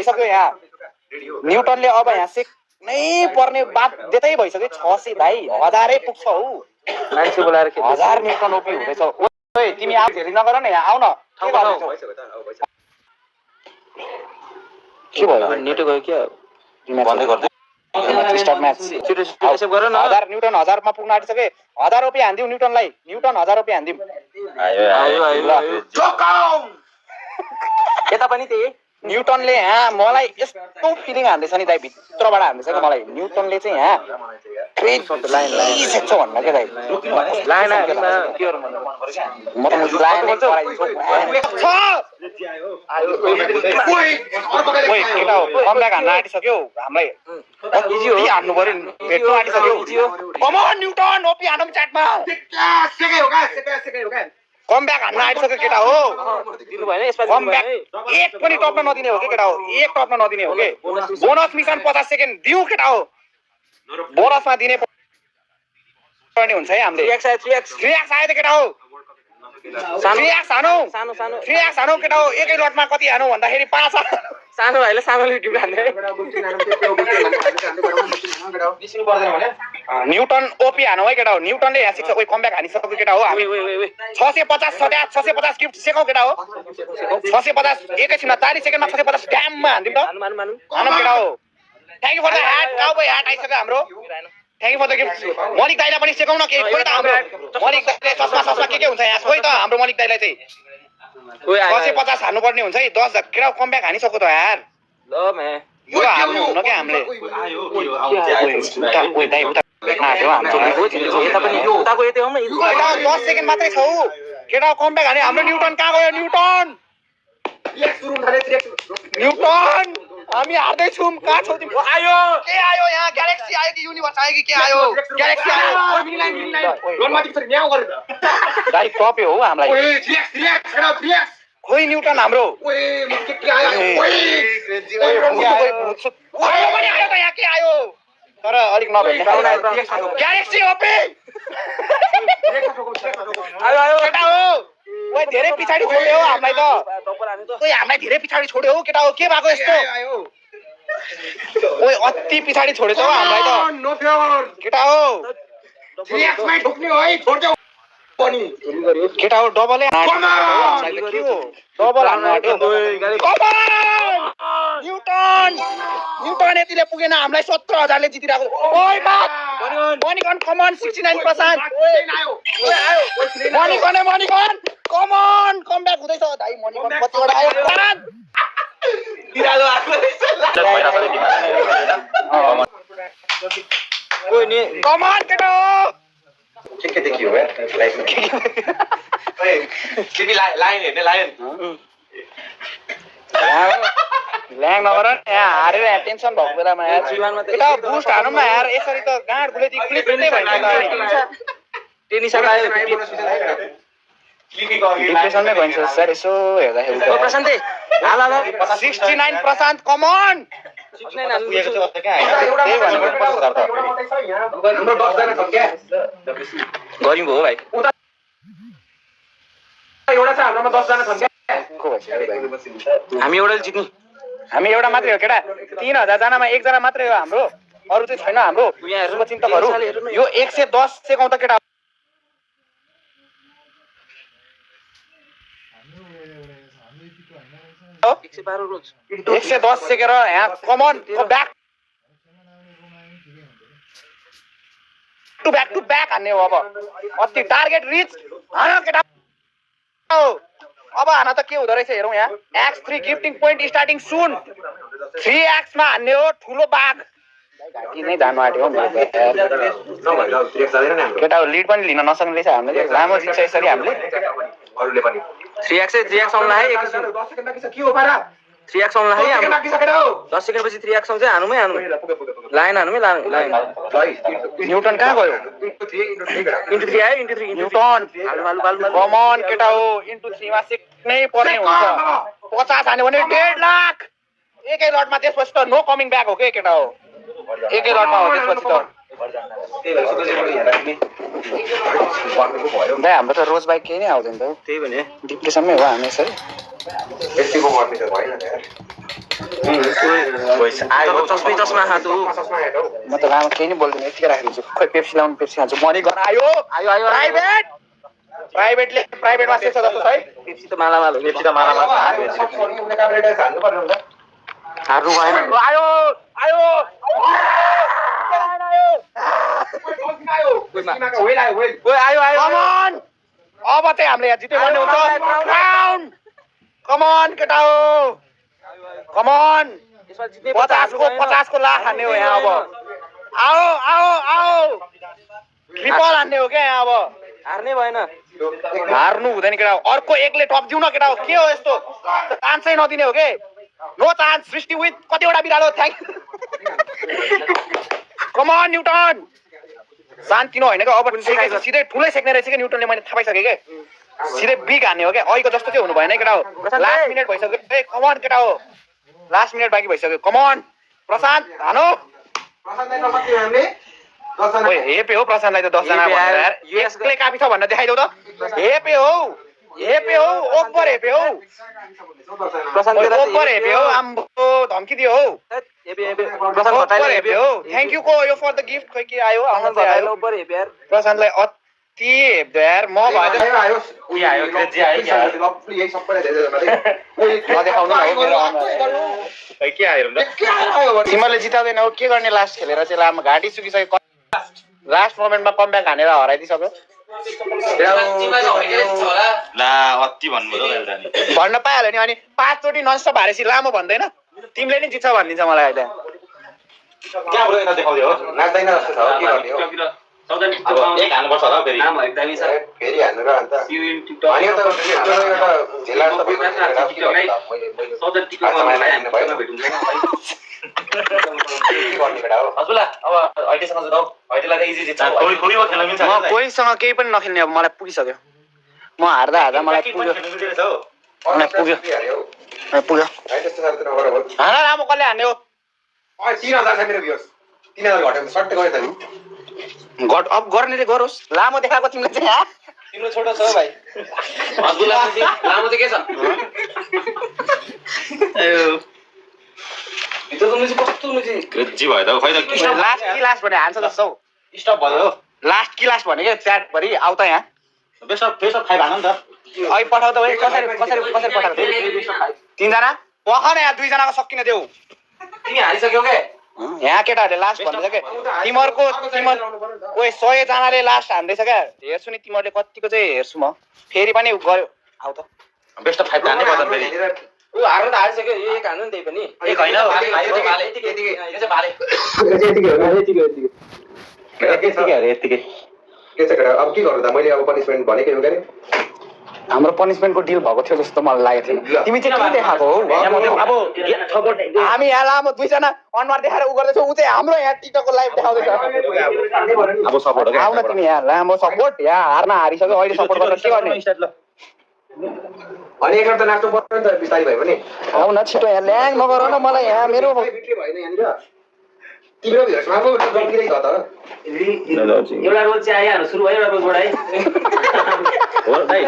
भइसक्यो यहाँ न्युटनले अब यहाँ सेक्नै पर्ने बाध्यतै भइसक्यो 600 भाइ 1000 पुग्छ हौ मान्छे बोलाएर 1000 न्युटन ओपी हुँदैछ ओइ तिमी आउ धेरै नगर न यहाँ आउ न के भयो नेटो गयो के बन्दै गर्दै स्टार्ट म्याच छिटो सेभ गर न 1000 न्युटन 1000 मा पुग्न आँटिसके 1000 रुपैयाँ हान्दिउ न्युटनलाई न्युटन 1000 रुपैयाँ हान्दिम आयो यता पनि त्यही न्युटनले यहाँ मलाई यस्तो फिलिङ हान्दैछ नि दाइ भित्रबाट हान्दैछ कि मलाई न्युटनले चाहिँ यहाँ लाइन सेक्छ भन्न के दाइ लाइन के गर्नु म त लाइन केटा हो कमब्याक हान्न आँटिसक्यो हामीलाई इजी हो हान्नु पर्यो भेट्नु आँटिसक्यो कमन न्युटन ओपी हानौँ च्याटमा कमब्याक हान्न आँटिसक्यो केटा हो दिनु भएन यसमा कमब्याक एक पनि टप्न नदिने हो कि केटा हो एक टप्न नदिने हो कि बोनस मिसन 50 सेकेन्ड दिउ केटा हो बोनसमा दिने पर्ने हुन्छ है हामीले 3x आयो त केटा हो 3x हानौ 3x हानौ केटा हो एकै लटमा कति हानौ भन्दाखेरि 5 सानो भाइले सानोले टिप हान्ने न्युटन ओपी हानौ है केटा हो न्युटनले यहाँ सिक्छ ओइ कमब्याक हानिसक्यो केटा हो 650 650 गिफ्ट सेकौ केटा हो 650 एकैछिनमा 40 सेकेन्डमा 650 ड्याममा हान्दिम त हानौ केटा हो thank you for the hat cowboy hat आइसक्यो हाम्रो thank you for the gift Malik दाइलाई पनि सेकाउन के खोइ त हाम्रो मलिक दाइले चस्मा के हुन्छ यहाँ खोइ त हाम्रो मलिक दाइलाई चाहिँ 650 हान्नु पर्ने हुन्छ है 10 केटा कमब्याक हानिसक्यो त यार ल मे यो हाल्नु हुन के हामीले ओइ दाइ उता हाट्यो हाम्रो यता पनि उताको यतै हो म 10 सेकेन्ड मात्रै छ केटा कमब्याक हाने हाम्रो न्युटन कहाँ गयो न्युटन हामी हार्दै छौं कहाँ छौ तिमी आयो के आयो यहाँ ग्यालेक्सी आयो कि युनिभर्स आयो कि के आयो ग्यालेक्सी आयो दाइ टप्यो हो हामीलाई खोइ न्युटन हाम्रो के आयो तर अलिक नभेट्ने ग्यालेक्सी ओपी आयो केटा हो ओइ धेरै पिछाडी छोड्यो हो हामीलाई त ओइ हामीलाई धेरै पिछाडी छोड्यो हो केटा हो के भएको यस्तो ओइ अति पिछाडी छोड्यो त हो हामीलाई त केटा हो 3x मै ठोक्ने हो है छोड्देऊ पनि केटा हो डबल डबल हान्नु आट्यो न्युटन यतिले पुगेन हामीलाई 17000 ले जितिरहेको ओइ बात मनिकन कमन 69% मनिकन कमन कमब्याक हुँदैछ दाइ मनिकन कतिवटा आयो तिरालो आको ओइ नि कमन केटा के देखियो है तिमी लाइन हेर्ने लाइन ल्याङ नगर यहाँ हारेर यहाँ टेन्सन भएको बेलामा यार जीवनमा त केटा बुस्ट हानौँ न यार यसरी त गाँड गुलेती क्लिक नै भन्छ टेनिस आयो डिप्रेसनमै गइन्छ सर यसो हेर्दाखेरि प्रशान्तै हाल 69% कमन 69 पुगेको छ क्या हैन त्यही भनेको 50000 त हाम्रो 10 जना छ क्या गरिम भयो भाइ एउटा छ हाम्रोमा 10 जना छन् क्या हामी एउटाले जित्नु हामी एउटा मात्रै हो केटा 3000 जनामा एक जना मात्रै हो हाम्रो अरु चाहिँ छैन हाम्रो यहाँहरुको चिन्तकहरु यो 110 सेकौं त केटा 112 रोज 110 सेकेर यहाँ कमन ब्याक टु ब्याक हान्ने हो अब अति टार्गेट रिच हान केटा अब हान त के हुँदो रहेछ हेरौं यहाँ x3 गिफ्टिङ पोइन्ट स्टार्टिङ सुन 3x मा हान्ने हो ठुलो बाग घाटी नै जानु आट्यो केटा लिड पनि लिन नसक्ने रहेछ हामीले लामो जित्छ यसरी हामीले अरुले पनि 3x आउन है 10 सेकेन्ड बाँकी छ के हो पारा 3x आउन है हामी बाँकी छ केटा हो 10 सेकेन्ड पछि 3x आउँछ हानुमै हानु लाइन हानुमै लाइन न्युटन कहाँ गयो इन्टु 3 आयो इन्टु 3 न्युटन हालु कमन केटा हो इन्टु 3 मा सिक्नै पर्ने हुन्छ 50 हान्यो भने 1.5 लाख एकै लटमा त्यसपछि त नो कमिङ ब्याक हो के केटा हो एकै लटमा हो त्यसपछि त दाइ हाम्रो त रोज बाइक केही नै आउँदैन त त्यही भने डिप्रेसनमै हो हामी यसरी यतिको गर्नु त भएन यार चस्मै चस्मा हातु म त लामो केही नै बोल्दिनँ यतिकै राखिदिन्छु खोइ पेप्सी लाउनु पेप्सी खान्छु मनी घर आयो प्राइभेटमा सेक्छ जस्तो छ है पेप्सी त मालामाल हो पेप्सी त मालामाल हार्नु भएन आयो अब चाहिँ हामीले यहाँ जित्यो भन्ने हुन्छ कमन केटा हो कमन 50 को लाख हान्ने हो यहाँ अब आओ ट्रिपल हान्ने हो क्या यहाँ अब हार्ने भएन हार्नु हुँदैन केटा अर्को एकले टप दिउ न केटा हो के हो यस्तो चान्सै नदिने हो के नो चान्स सृष्टि विथ कतिवटा बिरालो थ्याङ्क कमन न्युटन शान्ति नहोइन क्या अब सिधै ठुलै सेक्ने रहेछ क्या न्युटनले मैले थाहा पाइसकेँ क्या सिधै बिग हान्ने हो क्या अहिलेको जस्तो चाहिँ हुनु भएन केटा हो लास्ट मिनट भइसक्यो ए कमन केटा हो लास्ट मिनट बाँकी भइसक्यो कमन प्रशान्त हानो हेपे हो प्रशान्तलाई त 10 जना भनेर यार यसले काफी छ भनेर देखाइदेऊ त हेपे हो ओभर हेपे हो ओभर हेपे हो आम्बो धम्की दियो हो ओभर हेपे हो थ्याङ्क यू को यो फर द गिफ्ट खोइ के आयो आउन चाहिँ आयो ओभर हेप यार प्रशान्तलाई अति हेप्दो यार म भए के आयो तिमीले जिताउँदैन हो के गर्ने लास्ट खेलेर चाहिँ लामो घाँटी सुकिसक्यो लास्ट मोमेन्टमा कमब्याक हानेर हराइदिइसक्यो भन्न पाइहाल्यो नि अनि 5 चोटि ननस्टप हारेपछि लामो भन्दैन तिमीले नि जित्छ भनिदिन्छ मलाई अहिले कोहीसँग केही पनि नखेल्ने अब मलाई पुगिसक्यो म हार्दा मलाई पुग्यो हाना लामो कसले हान्ने हो 3000 छ मेरो भ्युअर्स 3000 घट्यो सट्टै गयो त नि अब गर्नेले गरोस् लामो देखाएको तिमीले चाहिँ तिम्रो छोटो छ भाइ लामो चाहिँ के छ लास्ट भने हान्छ जस्तो स्टप भयो लास्ट कि लास्ट भने क्या च्याट भरि आउ त यहाँ बेस्ट अफ 5 हाल्नु नि त अहिले पठाउ त भाइ कसरी पठाएको 3 जना पखान यहाँ 2 जनाको सकिन देऊ तिमी हारिसक्यौ के यहाँ केटाहरूले लास्ट भन्दैछ के तिमीहरूको 100 जनाले लास्ट हान्दैछ क्या हेर्छु नि तिमीहरूले कतिको चाहिँ हेर्छु म फेरि पनि गयो आउ त बेस्ट अफ 5 हान्नै पर्छ फेरि उ हार्नु त हारिसक्यो यो एक हान्नु नि त्यही पनि एक होइन यो चाहिँ भाले यतिकै के छ केटा अब के गर्नु त मैले अब पनिशमेन्ट भनेकै हो गरे हाम्रो पनिशमेन्टको डिल भएको थियो जस्तो मलाई लागेको थियो तिमी चाहिँ के देखाएको हो अब हामी यहाँ लामो 2 जना अनुहार देखाएर उ गर्दैछौ उ चाहिँ हाम्रो यहाँ टिकटकको लाइभ देखाउँदैछ अब सपोर्ट हो आउन तिमी यहाँ लामो सपोर्ट यहाँ हार्न हारिसक्यो अहिले सपोर्ट गर्न के गर्ने अनि एकजना त नाच्नु पर्छ नि त बिस्तारै भए पनि आउन छिटो यहाँ ल्याङ नगर न मलाई यहाँ मेरो भित्री भएन यहाँनिर तिम्रो भिडमा पो गइदिरै छ त एउटा रोज चाहिँ आइहाल्नु सुरु भयो एउटा रोजबाट है हो दाइ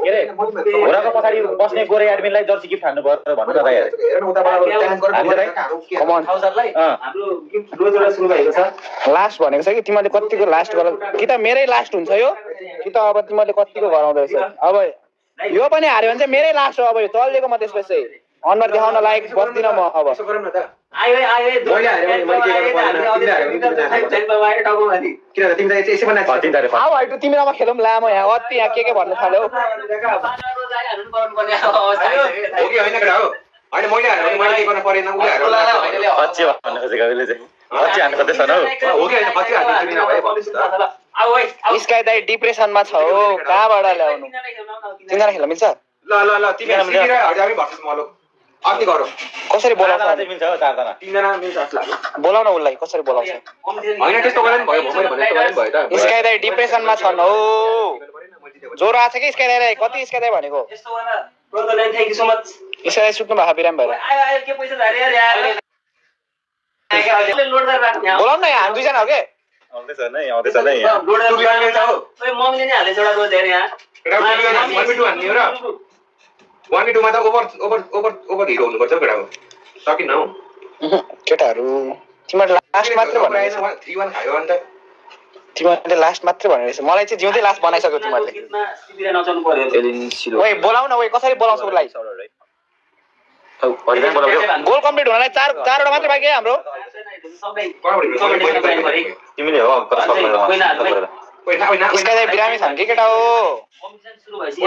के रे घोडाको पछाडि बस्ने गोरे एडमिनलाई जर्सी गिफ्ट हान्नु पर्यो भन्नु त दाइ कमन हाम्रो गिफ्ट रोजबाट सुरु भएको छ लास्ट भनेको छ कि तिमीले कतिको लास्ट गर कि त मेरै लास्ट हुन्छ यो कि त अब तिमीले कतिको गराउँदैछ अब यो पनि हार्यो भने चाहिँ मेरै लास्ट हो अब यो चलेको म त्यसपछि अनुहार देखाउन लायक बस्दिन म अब तिमीलाई खेलौँ लामो यहाँ अति यहाँ के भन्नु थाल्यो स्काई दाइ डिप्रेसनमा छ हो कहाँबाट ल्याउनु 3 जना खेल्न मिल्छ कसरी बोलाउँछ बोलाउन उसलाई कसरी बोलाउँछ स्काई दाइ डिप्रेसनमा छन् हो ज्वरो आएको छ कि स्काई दाइलाई कति स्काई दाइ भनेको स्काई दाइ सुत्नु भएको बिराम भएर बोलाउन न यहाँ 2 जना हो के 1v2 मा त ओभर हिरो हुनुपर्छ केटा हो सकिन हौ केटाहरू तिमीहरू लास्ट मात्र भन्ने 3-1 खायो अनि त तिमीहरूले लास्ट मात्र भन्ने रहेछ मलाई चाहिँ जिउँदै लास्ट बनाइसक्यो तिमीहरूले गीतमा सिबिरा नचाउनु पर्यो एलिन सिलो ओए बोलाउ न ओए कसरी बोलाउँछौ उसलाई गोल कम्प्लिट हुनलाई 4 वटा मात्र बाँकी है हाम्रो तिमीले हो इसका चाहिँ बिरामी छन् कि केटा हो सुरु भएपछि